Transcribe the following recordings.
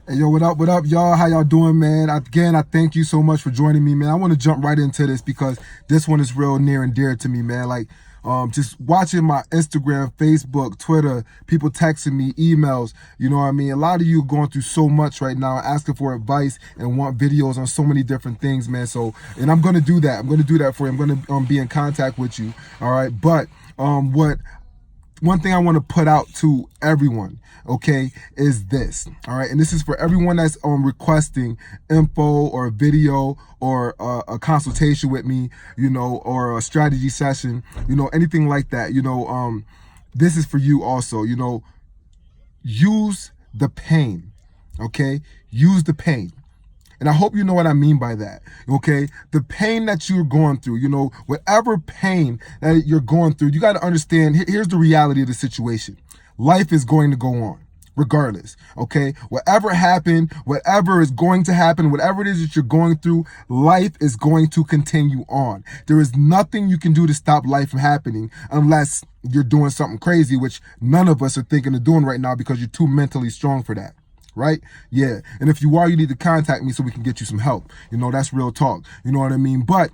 Hey, yo, what up, y'all? How y'all doing, man? Again, I thank you so much for joining me, man. I want to jump right into this because this one is real near and dear to me, man. Like, just watching my Instagram, Facebook, Twitter, people texting me, emails, you know what I mean? A lot of you are going through so much right now, asking for advice and want videos on so many different things, man. So, and I'm going to do that. I'm going to do that for you. I'm going to be in contact with you, all right? But one thing I want to put out to everyone, okay, is this, all right? And this is for everyone that's requesting info or a video or a consultation with me, you know, or a strategy session, you know, anything like that, you know, this is for you also, you know, use the pain, okay? Use the pain. And I hope you know what I mean by that, okay? The pain that you're going through, you know, whatever pain that you're going through, you got to understand, here's the reality of the situation. Life is going to go on regardless, okay? Whatever happened, whatever is going to happen, whatever it is that you're going through, life is going to continue on. There is nothing you can do to stop life from happening unless you're doing something crazy, which none of us are thinking of doing right now because you're too mentally strong for that. Right? Yeah. And if you are, you need to contact me so we can get you some help. You know, that's real talk. You know what I mean? But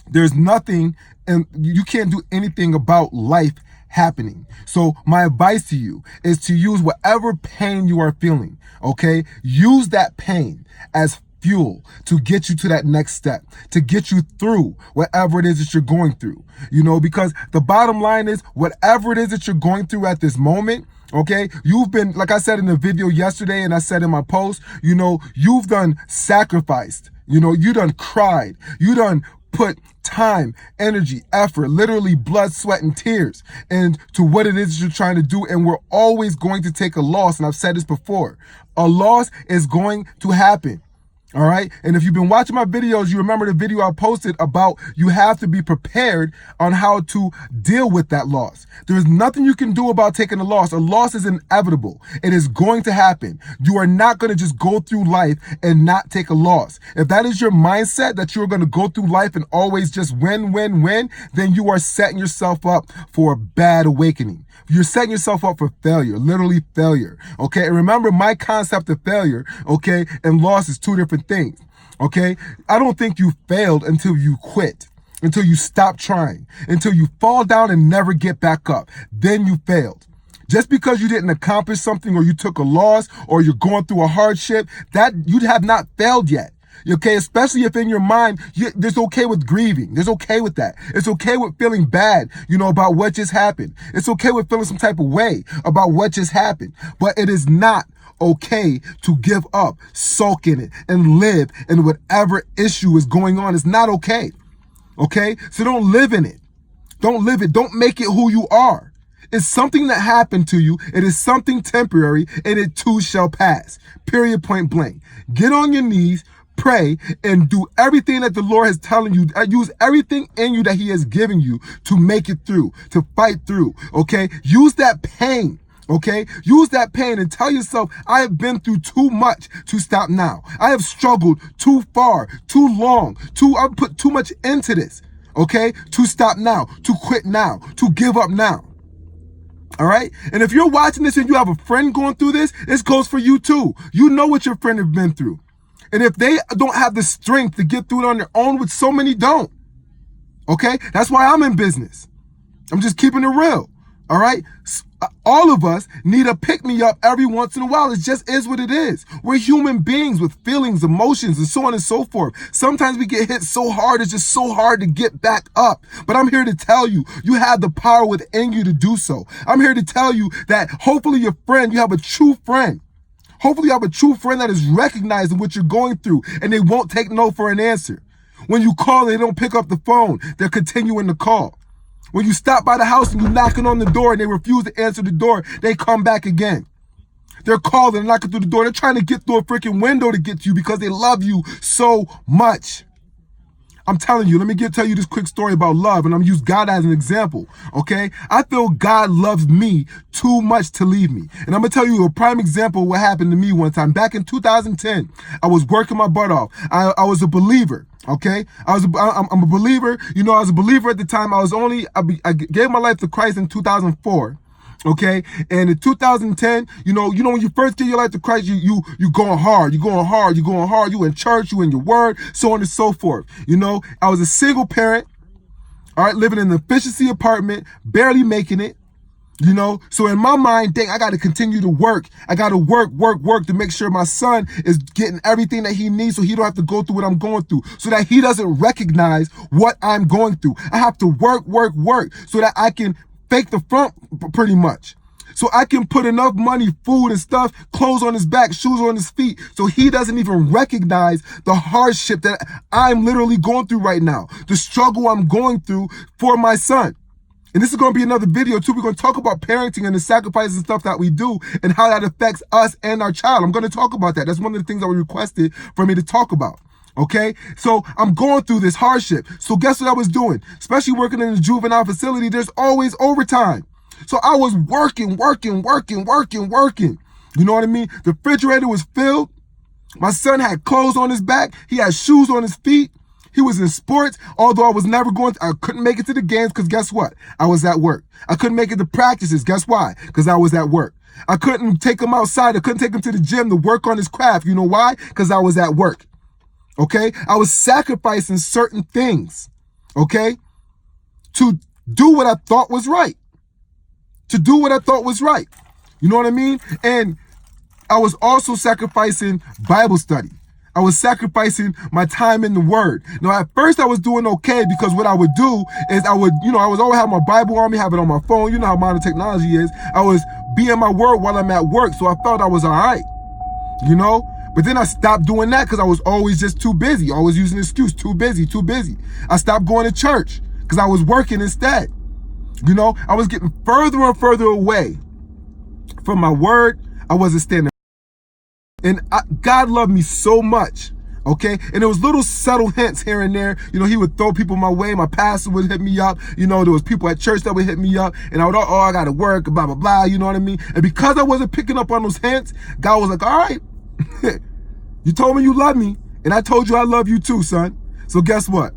there's nothing, and you can't do anything about life happening. So my advice to you is to use whatever pain you are feeling, okay? Use that pain as fuel to get you to that next step, to get you through whatever it is that you're going through, you know, because the bottom line is whatever it is that you're going through at this moment, okay, you've been, like I said in the video yesterday and I said in my post, you know, you've done sacrificed, you know, you done cried, you done put time, energy, effort, literally blood, sweat, and tears into what it is you're trying to do. And we're always going to take a loss. And I've said this before, a loss is going to happen. All right. And if you've been watching my videos, you remember the video I posted about you have to be prepared on how to deal with that loss. There is nothing you can do about taking a loss. A loss is inevitable. It is going to happen. You are not going to just go through life and not take a loss. If that is your mindset that you're going to go through life and always just win, then you are setting yourself up for a bad awakening. You're setting yourself up for failure, literally failure, okay? And remember, my concept of failure, okay, and loss is two different things, okay? I don't think you failed until you quit, until you stop trying, until you fall down and never get back up. Then you failed. Just because you didn't accomplish something or you took a loss or you're going through a hardship, that you have not failed yet. Okay, especially if in your mind, there's okay with grieving. There's okay with that. It's okay with feeling bad, you know, about what just happened. It's okay with feeling some type of way about what just happened. But it is not okay to give up, sulk in it, and live in whatever issue is going on. It's not okay. Okay? So don't live in it. Don't live it. Don't make it who you are. It's something that happened to you. It is something temporary, and it too shall pass. Period, point blank. Get on your knees, pray, and do everything that the Lord is telling you. Use everything in you that he has given you to make it through, to fight through, okay? Use that pain, okay? Use that pain and tell yourself, I have been through too much to stop now. I have struggled too far, too long, I've put too much into this, okay? To stop now, to quit now, to give up now. All right. And if you're watching this and you have a friend going through this goes for you too. You know what your friend has been through. And if they don't have the strength to get through it on their own, which so many don't, okay? That's why I'm in business. I'm just keeping it real, all right? All of us need a pick-me-up every once in a while. It just is what it is. We're human beings with feelings, emotions, and so on and so forth. Sometimes we get hit so hard, it's just so hard to get back up. But I'm here to tell you, you have the power within you to do so. I'm here to tell you that hopefully your friend, you have a true friend. Hopefully you have a true friend that is recognizing what you're going through and they won't take no for an answer. When you call, they don't pick up the phone. They're continuing to call. When you stop by the house and you're knocking on the door and they refuse to answer the door, they come back again. They're calling and knocking through the door. They're trying to get through a freaking window to get to you because they love you so much. I'm telling you, let me tell you this quick story about love, and I'm gonna use God as an example, okay? I feel God loves me too much to leave me. And I'm gonna tell you a prime example of what happened to me one time. Back in 2010, I was working my butt off. I was a believer, okay? I'm a believer. You know, I was a believer at the time. I gave my life to Christ in 2004. Okay, and in 2010, you know, when you first give your life to Christ, you going hard, you in church, you in your word, so on and so forth. You know, I was a single parent, all right, living in an efficiency apartment, barely making it. You know, so in my mind, dang, I got to continue to work. I got to work to make sure my son is getting everything that he needs so he don't have to go through what I'm going through, so that he doesn't recognize what I'm going through. I have to work so that I can fake the front pretty much. So I can put enough money, food and stuff, clothes on his back, shoes on his feet, so he doesn't even recognize the hardship that I'm literally going through right now, the struggle I'm going through for my son. And this is going to be another video too. We're going to talk about parenting and the sacrifices and stuff that we do and how that affects us and our child. I'm going to talk about that. That's one of the things that was requested for me to talk about. Okay, so I'm going through this hardship. So guess what I was doing? Especially working in a juvenile facility, there's always overtime. So I was working. You know what I mean? The refrigerator was filled. My son had clothes on his back. He had shoes on his feet. He was in sports, although I couldn't make it to the games because guess what? I was at work. I couldn't make it to practices. Guess why? Because I was at work. I couldn't take him outside. I couldn't take him to the gym to work on his craft. You know why? Because I was at work. Okay? I was sacrificing certain things, okay, to do what I thought was right. You know what I mean? And I was also sacrificing Bible study. I was sacrificing my time in the Word. Now, at first I was doing okay because what I would do is I would always have my Bible on me, have it on my phone. You know how modern technology is. I was being in my Word while I'm at work, so I felt I was all right, you know? But then I stopped doing that because I was always just too busy, always using the excuse, too busy. I stopped going to church because I was working instead. You know, I was getting further and further away from my Word. I wasn't standing. And God loved me so much, okay? And there was little subtle hints here and there. You know, he would throw people my way. My pastor would hit me up. You know, there was people at church that would hit me up. And I would, I got to work, blah, blah, blah. You know what I mean? And because I wasn't picking up on those hints, God was like, all right, you told me you love me. And I told you I love you too, son. So guess what?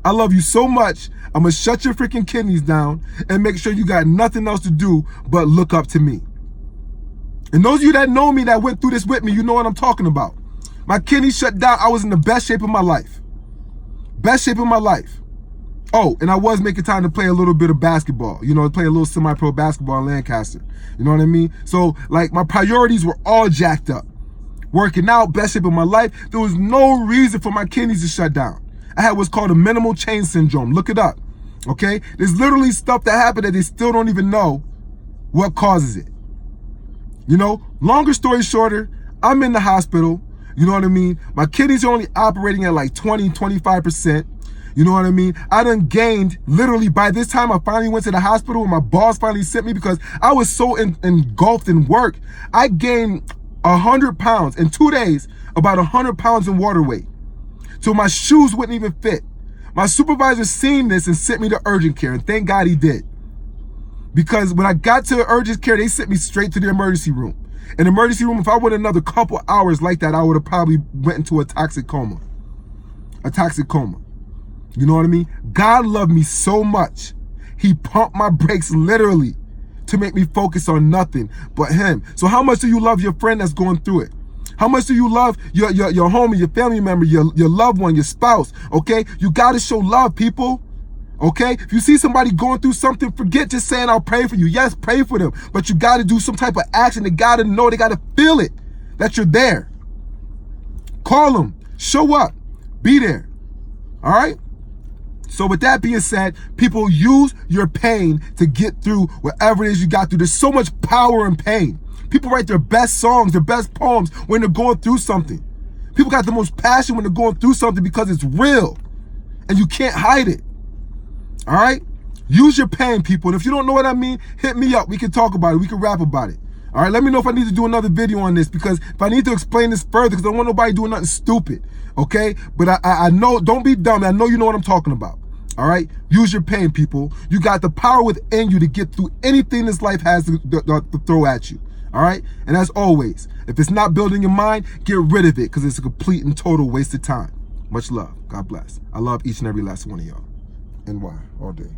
I love you so much, I'm going to shut your freaking kidneys down and make sure you got nothing else to do but look up to me. And those of you that know me, that went through this with me, you know what I'm talking about. My kidneys shut down. I was in the best shape of my life. Oh, and I was making time to play a little bit of basketball. You know, play a little semi-pro basketball in Lancaster. You know what I mean? So, like, my priorities were all jacked up. Working out, best shape of my life. There was no reason for my kidneys to shut down. I had what's called a minimal change syndrome. Look it up, okay? There's literally stuff that happened that they still don't even know what causes it. You know, longer story shorter, I'm in the hospital. You know what I mean? My kidneys are only operating at like 20, 25%. You know what I mean? I done gained, literally by this time I finally went to the hospital and my boss finally sent me because I was so engulfed in work. I gained 100 pounds in 2 days, about 100 pounds in water weight. So my shoes wouldn't even fit. My supervisor seen this and sent me to urgent care, and thank God he did. Because when I got to urgent care, they sent me straight to the emergency room. In the emergency room, if I went another couple hours like that, I would have probably went into a toxic coma. You know what I mean? God loved me so much. He pumped my brakes literally to make me focus on nothing but him. So how much do you love your friend that's going through it? How much do you love your homie, your family member, your loved one, your spouse, okay? You got to show love, people, okay? If you see somebody going through something, forget just saying, I'll pray for you. Yes, pray for them, but you got to do some type of action. They got to know, they got to feel it, that you're there. Call them, show up, be there, all right? So with that being said, people, use your pain to get through whatever it is you got through. There's so much power in pain. People write their best songs, their best poems when they're going through something. People got the most passion when they're going through something because it's real and you can't hide it. All right? Use your pain, people. And if you don't know what I mean, hit me up. We can talk about it. We can rap about it. All right? Let me know if I need to do another video on this, because if I need to explain this further, because I don't want nobody doing nothing stupid. Okay? But I know, don't be dumb. I know you know what I'm talking about. All right? Use your pain, people. You got the power within you to get through anything this life has to throw at you. All right? And as always, if it's not building your mind, get rid of it, because it's a complete and total waste of time. Much love. God bless. I love each and every last one of y'all. NY all day.